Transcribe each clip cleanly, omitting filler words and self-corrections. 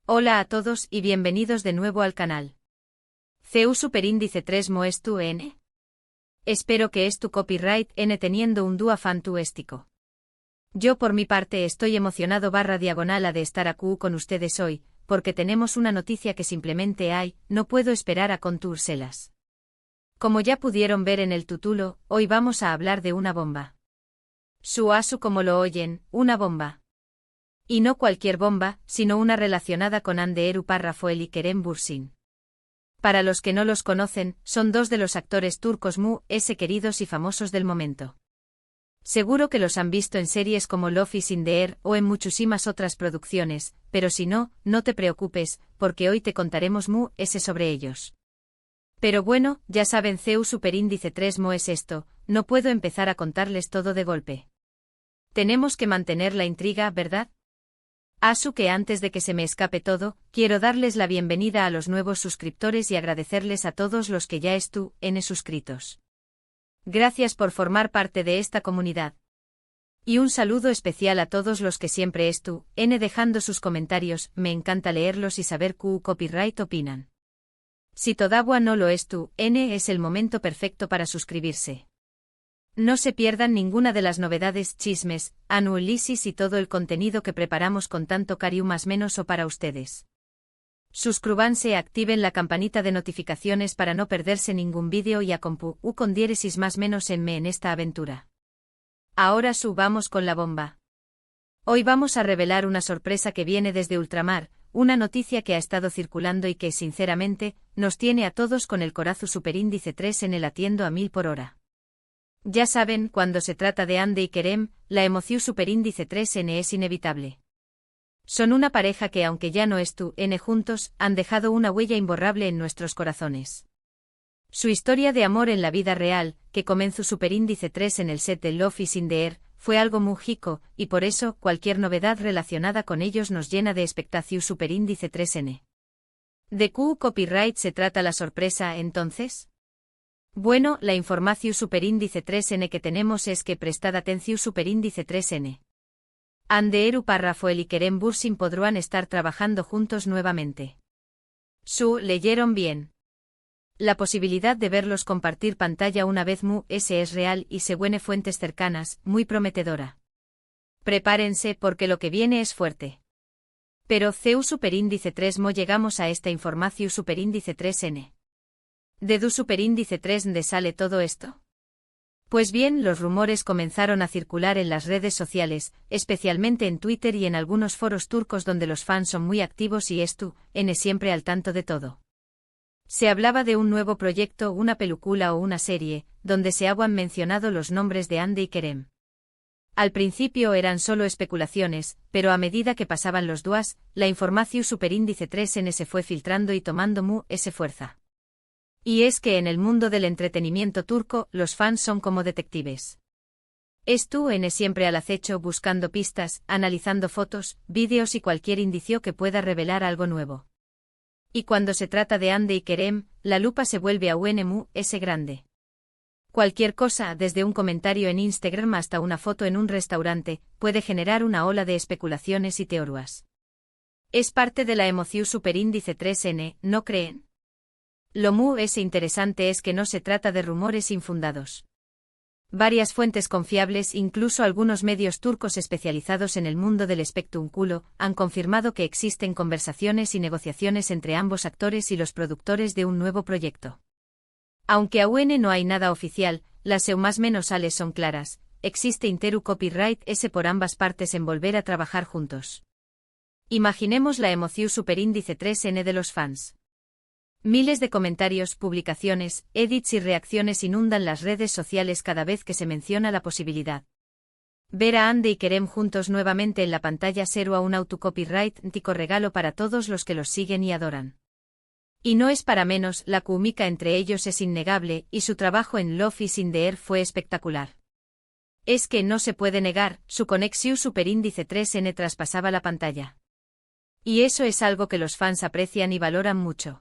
Hola a todos y bienvenidos de nuevo al canal. CU Superíndice 3 Mo es tu N. Espero que es tu copyright N teniendo un dúo fan tuístico. Yo por mi parte estoy emocionado /diagonal a de estar aquí con ustedes hoy, porque tenemos una noticia que simplemente no puedo esperar a contúrselas. Como ya pudieron ver en el título, hoy vamos a hablar de una bomba. Su como lo oyen, una bomba. Y no cualquier bomba, sino una relacionada con Hande Erçel Rafael y Kerem Bürsin. Para los que no los conocen, son dos de los actores turcos queridos y famosos del momento. Seguro que los han visto en series como Love is in the Air o en muchísimas otras producciones, pero si no, no te preocupes, porque hoy te contaremos sobre ellos. Pero bueno, ya saben CU Superíndice 3 Mo es esto, no puedo empezar a contarles todo de golpe. Tenemos que mantener la intriga, ¿verdad? Que antes de que se me escape todo, quiero darles la bienvenida a los nuevos suscriptores y agradecerles a todos los que ya están suscritos. Gracias por formar parte de esta comunidad. Y un saludo especial a todos los que siempre están dejando sus comentarios, me encanta leerlos y saber qué copyright opinan. Si todavía no lo es es el momento perfecto para suscribirse. No se pierdan ninguna de las novedades, chismes, análisis y todo el contenido que preparamos con tanto cariño más menos o para ustedes. Suscríbanse y activen la campanita de notificaciones para no perderse ningún vídeo y con diéresis más menos en esta aventura. Ahora vamos con la bomba. Hoy vamos a revelar una sorpresa que viene desde ultramar, una noticia que ha estado circulando y que, sinceramente, nos tiene a todos con el corazón superíndice 3 en el latiendo a 1000 por hora. Ya saben, cuando se trata de Hande y Kerem, la emoción superíndice 3N es inevitable. Son una pareja que aunque ya no están juntos, han dejado una huella imborrable en nuestros corazones. Su historia de amor en la vida real, que comenzó superíndice 3 en el set de Love is in the Air, fue algo muy rico, y por eso, cualquier novedad relacionada con ellos nos llena de expectación superíndice 3N. ¿De qué copyright se trata la sorpresa, entonces? Bueno, la información superíndice 3N que tenemos es que prestad atención superíndice 3N. Hande Erçel Rafael y Kerem Bürsin podrán estar trabajando juntos nuevamente. ¿Leyeron bien? La posibilidad de verlos compartir pantalla una vez es real y según fuentes cercanas, muy prometedora. Prepárense porque lo que viene es fuerte. Pero CU superíndice 3 Mo llegamos a esta información superíndice 3N. ¿De du superíndice 3 de sale todo esto? Pues bien, los rumores comenzaron a circular en las redes sociales, especialmente en Twitter y en algunos foros turcos donde los fans son muy activos y siempre al tanto de todo. Se hablaba de un nuevo proyecto, una película o una serie, donde se habían mencionado los nombres de Hande y Kerem. Al principio eran solo especulaciones, pero a medida que pasaban los días, la información superíndice 3N se fue filtrando y tomando fuerza. Y es que en el mundo del entretenimiento turco, los fans son como detectives. Están siempre al acecho buscando pistas, analizando fotos, vídeos y cualquier indicio que pueda revelar algo nuevo. Y cuando se trata de Hande y Kerem, la lupa se vuelve aún grande. Cualquier cosa, desde un comentario en Instagram hasta una foto en un restaurante, puede generar una ola de especulaciones y teorías. Es parte de la emoción superíndice 3N, ¿no creen? Lo interesante es que no se trata de rumores infundados. Varias fuentes confiables, incluso algunos medios turcos especializados en el mundo del espectáculo, han confirmado que existen conversaciones y negociaciones entre ambos actores y los productores de un nuevo proyecto. Aunque aún no hay nada oficial, las más menos sales son claras, existe interu copyright por ambas partes en volver a trabajar juntos. Imaginemos la emoción superíndice 3N de los fans. Miles de comentarios, publicaciones, edits y reacciones inundan las redes sociales cada vez que se menciona la posibilidad. Ver a Hande y Kerem juntos nuevamente en la pantalla será un autocopyright tico regalo para todos los que los siguen y adoran. Y no es para menos, la química entre ellos es innegable y su trabajo en Love is in the Air fue espectacular. Es que no se puede negar, su conexión superíndice 3N traspasaba la pantalla. Y eso es algo que los fans aprecian y valoran mucho.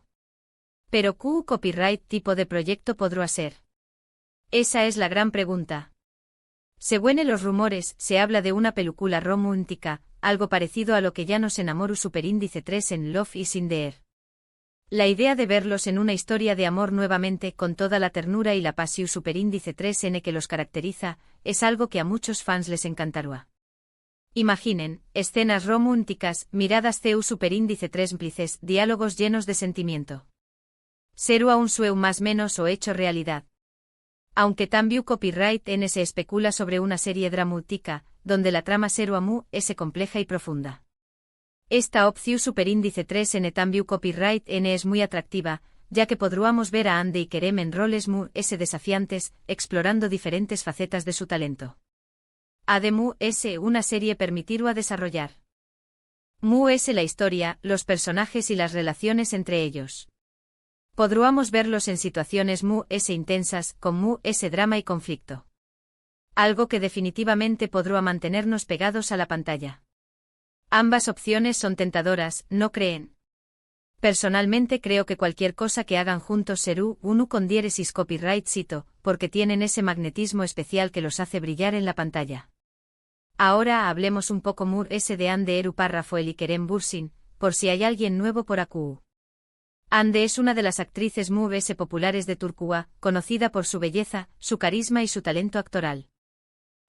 Pero ¿qué copyright tipo de proyecto podrá ser? Esa es la gran pregunta. Según los rumores, se habla de una película romántica, algo parecido a lo que ya nos enamoró Superíndice 3 en Love is in the Air. La idea de verlos en una historia de amor nuevamente con toda la ternura y la pasión Superíndice 3N que los caracteriza, es algo que a muchos fans les encantará. Imaginen, escenas románticas, miradas CU Superíndice 3 plices, diálogos llenos de sentimiento. Será un sueño más menos o hecho realidad. Aunque también Copyright N se especula sobre una serie dramática, donde la trama será muy compleja y profunda. Esta opción Superíndice 3N también Copyright N es muy atractiva, ya que podríamos ver a Andy y Kerem en roles muy desafiantes, explorando diferentes facetas de su talento. Además, una serie permitirá desarrollar la historia, los personajes y las relaciones entre ellos. Podríamos verlos en situaciones muy intensas, con muy drama y conflicto. Algo que definitivamente podrá mantenernos pegados a la pantalla. Ambas opciones son tentadoras, ¿no creen? Personalmente creo que cualquier cosa que hagan juntos será uno con diéresis copyright cito, porque tienen ese magnetismo especial que los hace brillar en la pantalla. Ahora hablemos un poco de Ande Eru Parrafoel y Kerem Bürsin, por si hay alguien nuevo por aquí. Ande es una de las actrices muy populares de Turquía, conocida por su belleza, su carisma y su talento actoral.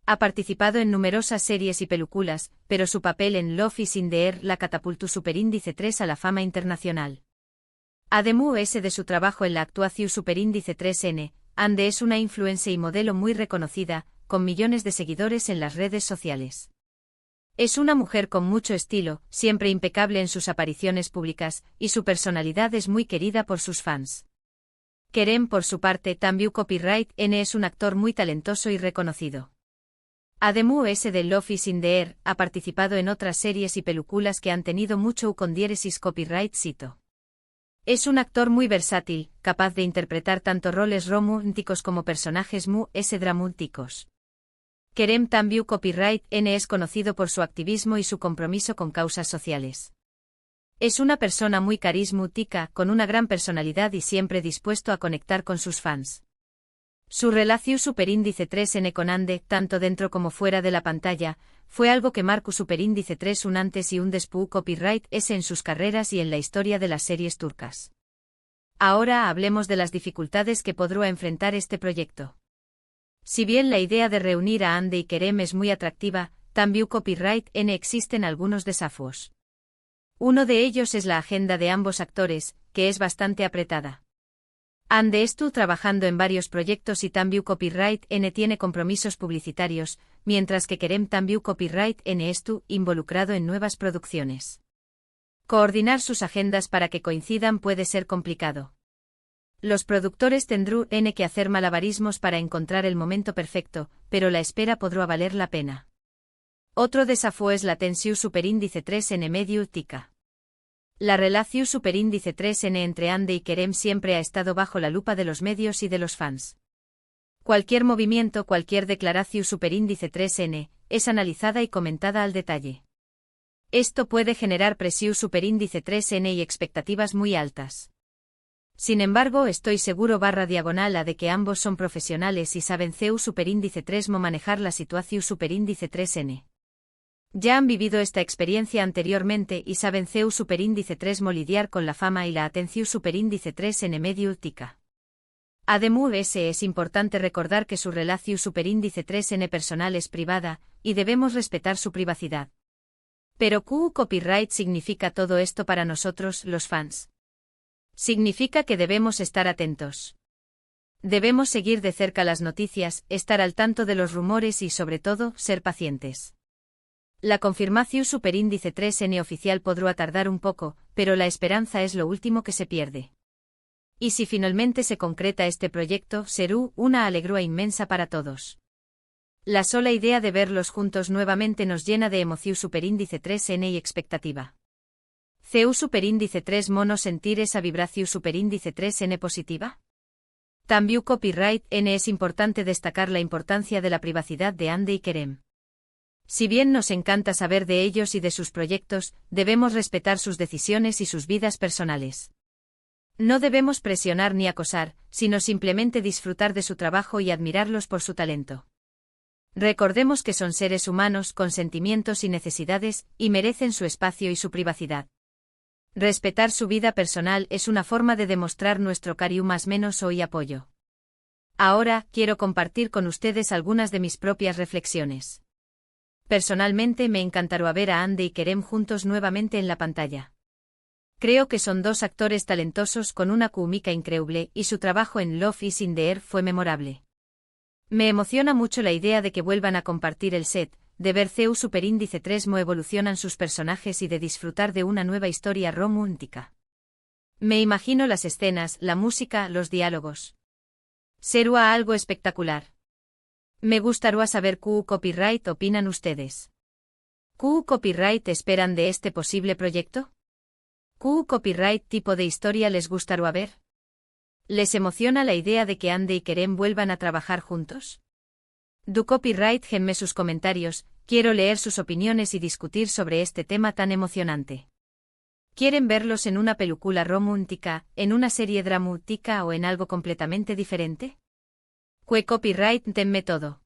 Ha participado en numerosas series y películas, pero su papel en Love is in the Air la catapultó Superíndice 3 a la fama internacional. Además de su trabajo en la actuación Superíndice 3N, Ande es una influencer y modelo muy reconocida, con millones de seguidores en las redes sociales. Es una mujer con mucho estilo, siempre impecable en sus apariciones públicas, y su personalidad es muy querida por sus fans. Kerem, por su parte, también Copyright N es un actor muy talentoso y reconocido. Además de Love is in the Air, ha participado en otras series y películas que han tenido mucho con diéresis copyright cito. Es un actor muy versátil, capaz de interpretar tanto roles románticos como personajes muy dramáticos. Kerem también Copyright N es conocido por su activismo y su compromiso con causas sociales. Es una persona muy carismática, con una gran personalidad y siempre dispuesto a conectar con sus fans. Su relación Superíndice 3N con Ande, tanto dentro como fuera de la pantalla, fue algo que marcó Superíndice 3 un antes y un después Copyright S en sus carreras y en la historia de las series turcas. Ahora hablemos de las dificultades que podrá enfrentar este proyecto. Si bien la idea de reunir a Ande y Kerem es muy atractiva, también Copyright N existen algunos desafíos. Uno de ellos es la agenda de ambos actores, que es bastante apretada. Ande estuvo trabajando en varios proyectos y también Copyright N tiene compromisos publicitarios, mientras que Kerem también Copyright N estuvo involucrado en nuevas producciones. Coordinar sus agendas para que coincidan puede ser complicado. Los productores tendrán que hacer malabarismos para encontrar el momento perfecto, pero la espera podrá valer la pena. Otro desafío es la tensión Superíndice 3N medio tica. La relación Superíndice 3N entre Ande y Kerem siempre ha estado bajo la lupa de los medios y de los fans. Cualquier movimiento, cualquier declaración Superíndice 3N, es analizada y comentada al detalle. Esto puede generar presión Superíndice 3N y expectativas muy altas. Sin embargo, estoy seguro /diagonal de que ambos son profesionales y saben CU Superíndice 3 manejar la situación Superíndice 3N. Ya han vivido esta experiencia anteriormente y saben CU Superíndice 3 lidiar con la fama y la atención Superíndice 3N medio tica. Además, es importante recordar que su relación Superíndice 3N personal es privada, y debemos respetar su privacidad. Pero ¿qué copyright significa todo esto para nosotros, los fans? Significa que debemos estar atentos. Debemos seguir de cerca las noticias, estar al tanto de los rumores y sobre todo, ser pacientes. La confirmación Superíndice 3N oficial podrá tardar un poco, pero la esperanza es lo último que se pierde. Y si finalmente se concreta este proyecto, será una alegría inmensa para todos. La sola idea de verlos juntos nuevamente nos llena de emoción Superíndice 3N y expectativa. CU Superíndice 3 mono sentir esa vibración Superíndice 3N positiva. También Copyright N es importante destacar la importancia de la privacidad de Ande y Kerem. Si bien nos encanta saber de ellos y de sus proyectos, debemos respetar sus decisiones y sus vidas personales. No debemos presionar ni acosar, sino simplemente disfrutar de su trabajo y admirarlos por su talento. Recordemos que son seres humanos con sentimientos y necesidades, y merecen su espacio y su privacidad. Respetar su vida personal es una forma de demostrar nuestro cariño más menos y apoyo. Ahora, quiero compartir con ustedes algunas de mis propias reflexiones. Personalmente me encantaría ver a Andy y Kerem juntos nuevamente en la pantalla. Creo que son dos actores talentosos con una química increíble y su trabajo en Love is in the Air fue memorable. Me emociona mucho la idea de que vuelvan a compartir el set, de ver CU Superíndice 3 cómo evolucionan sus personajes y de disfrutar de una nueva historia romántica. Me imagino las escenas, la música, los diálogos. Será algo espectacular. Me gustaría saber qué copyright opinan ustedes. ¿Qué copyright esperan de este posible proyecto? ¿Qué copyright tipo de historia les gustaría ver? ¿Les emociona la idea de que Andy y Kerem vuelvan a trabajar juntos? Du copyright genme sus comentarios, quiero leer sus opiniones y discutir sobre este tema tan emocionante. ¿Quieren verlos en una película romántica, en una serie dramática o en algo completamente diferente? ¿Qué copyright denme todo?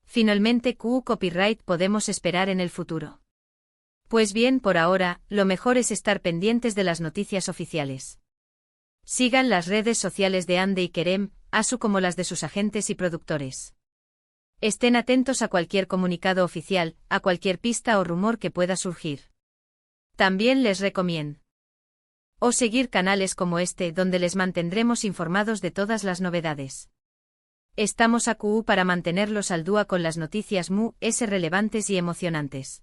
Finalmente, ¿qué copyright podemos esperar en el futuro? Pues bien, por ahora, lo mejor es estar pendientes de las noticias oficiales. Sigan las redes sociales de Andy y Kerem, así como las de sus agentes y productores. Estén atentos a cualquier comunicado oficial, a cualquier pista o rumor que pueda surgir. También les recomiendo seguir canales como este donde les mantendremos informados de todas las novedades. Estamos aquí para mantenerlos al día con las noticias relevantes y emocionantes.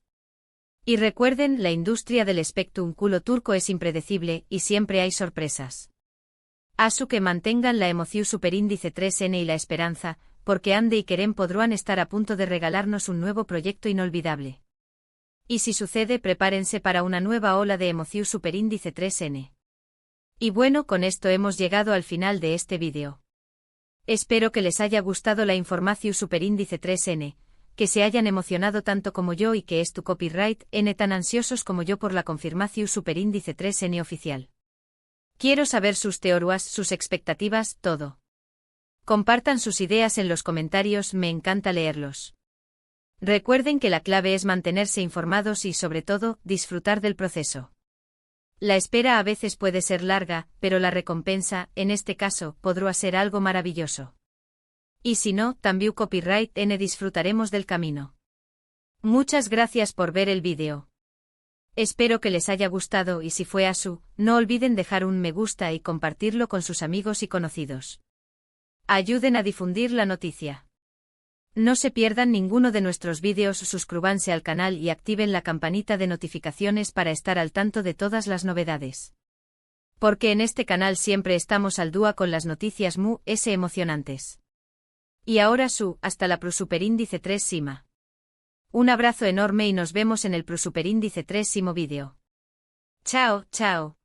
Y recuerden, la industria del espectáculo turco es impredecible y siempre hay sorpresas. Así que mantengan la emoción Superíndice 3N y la esperanza, porque Andy y Kerem podrán estar a punto de regalarnos un nuevo proyecto inolvidable. Y si sucede, prepárense para una nueva ola de emoción Superíndice 3N. Y bueno, con esto hemos llegado al final de este vídeo. Espero que les haya gustado la información Superíndice 3N, que se hayan emocionado tanto como yo y que es tu copyright N tan ansiosos como yo por la confirmación Superíndice 3N oficial. Quiero saber sus teorías, sus expectativas, todo. Compartan sus ideas en los comentarios, me encanta leerlos. Recuerden que la clave es mantenerse informados y, sobre todo, disfrutar del proceso. La espera a veces puede ser larga, pero la recompensa, en este caso, podrá ser algo maravilloso. Y si no, también copyright N disfrutaremos del camino. Muchas gracias por ver el vídeo. Espero que les haya gustado y si fue así, no olviden dejar un me gusta y compartirlo con sus amigos y conocidos. Ayuden a difundir la noticia. No se pierdan ninguno de nuestros vídeos, suscríbanse al canal y activen la campanita de notificaciones para estar al tanto de todas las novedades. Porque en este canal siempre estamos al día con las noticias emocionantes. Y ahora hasta la Superíndice 3 Sima. Un abrazo enorme y nos vemos en el Superíndice 3 vídeo. Chao, chao.